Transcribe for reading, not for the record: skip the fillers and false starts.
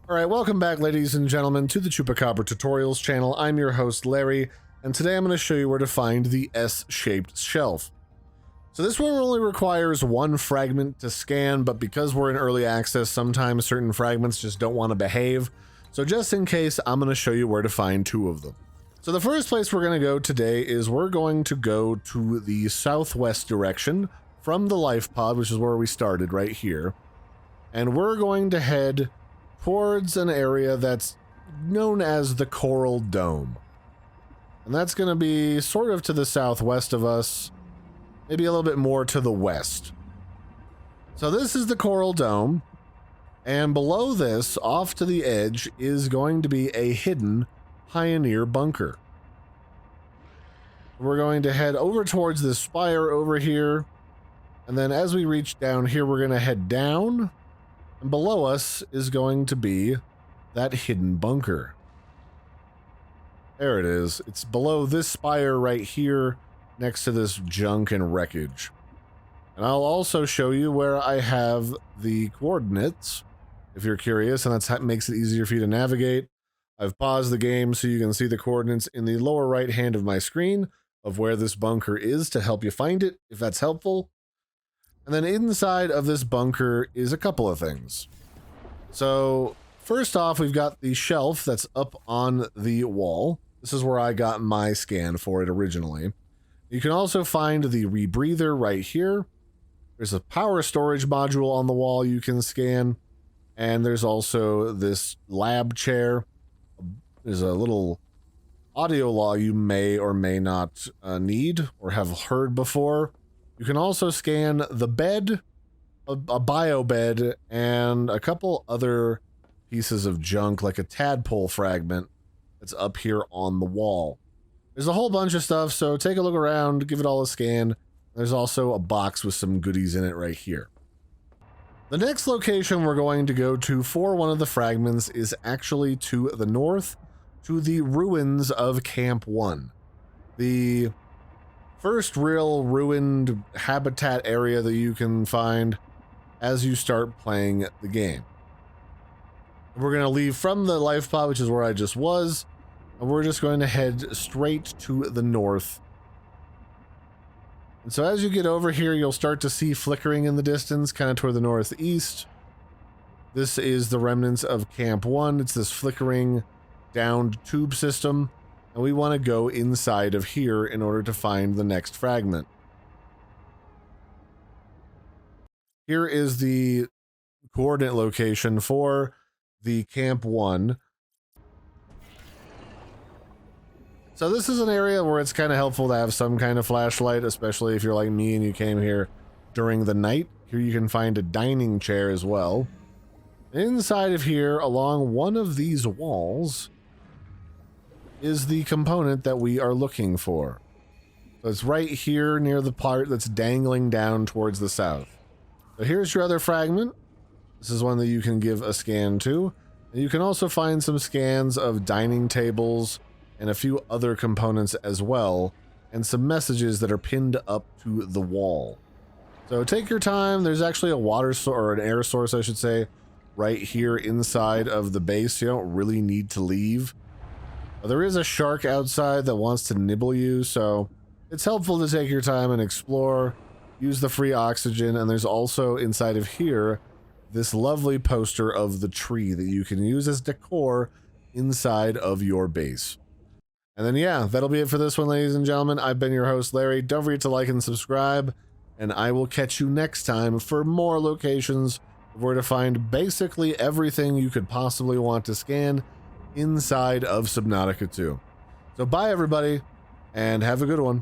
Alright, welcome back ladies and gentlemen to the Chupacabra Tutorials channel. I'm your host Larry, and today I'm going to show you where to find the S-shaped shelf. So this one only requires one fragment to scan, but because we're in early access, sometimes certain fragments just don't want to behave. So just in case, I'm going to show you where to find two of them. So the first place we're going to go today is we're going to go to the southwest direction from the Lifepod, which is where we started right here. And we're going to head towards an area that's known as the Coral Dome. And that's going to be sort of to the southwest of us, maybe a little bit more to the west. So this is the Coral Dome, and below this, off to the edge, is going to be a hidden Pioneer Bunker. We're going to head over towards this spire over here, and then as we reach down here, we're going to head down. And below us is going to be that hidden bunker. There it is. It's below this spire right here next to this junk and wreckage. And I'll also show you where I have the coordinates if you're curious, and that makes it easier for you to navigate. I've paused the game so you can see the coordinates in the lower right hand of my screen of where this bunker is to help you find it, if that's helpful. And then inside of this bunker is a couple of things. So first off, we've got the shelf that's up on the wall. This is where I got my scan for it originally. You can also find the rebreather right here. There's a power storage module on the wall you can scan. And there's also this lab chair. There's a little audio log you may or may not need or have heard before. You can also scan the bed, a bio bed, and a couple other pieces of junk like a tadpole fragment that's up here on the wall. There's a whole bunch of stuff, so take a look around, give it all a scan. There's also a box with some goodies in it right here. The next location we're going to go to for one of the fragments is actually to the north, to the ruins of Camp 1. The first real ruined habitat area that you can find as you start playing the game. We're going to leave from the Lifepod, which is where I just was, and we're just going to head straight to the north. And so as you get over here, you'll start to see flickering in the distance, kind of toward the northeast. This is the remnants of Camp 1. It's this flickering downed tube system. And we want to go inside of here in order to find the next fragment. Here is the coordinate location for the Camp 1. So this is an area where it's kind of helpful to have some kind of flashlight, especially if you're like me and you came here during the night. Here you can find a dining chair as well. Inside of here, along one of these walls, is the component that we are looking for. So it's right here near the part that's dangling down towards the south. So here's your other fragment. This is one that you can give a scan to. And you can also find some scans of dining tables and a few other components as well, and some messages that are pinned up to the wall. So take your time. There's actually a water source, or an air source I should say, right here inside of the base. You don't really need to leave. There is a shark outside that wants to nibble you, so it's helpful to take your time and explore, use the free oxygen, and there's also inside of here this lovely poster of the tree that you can use as decor inside of your base. And then yeah, that'll be it for this one, ladies and gentlemen. I've been your host, Larry. Don't forget to like and subscribe, and I will catch you next time for more locations where to find basically everything you could possibly want to scan inside of Subnautica 2. So bye everybody, and have a good one.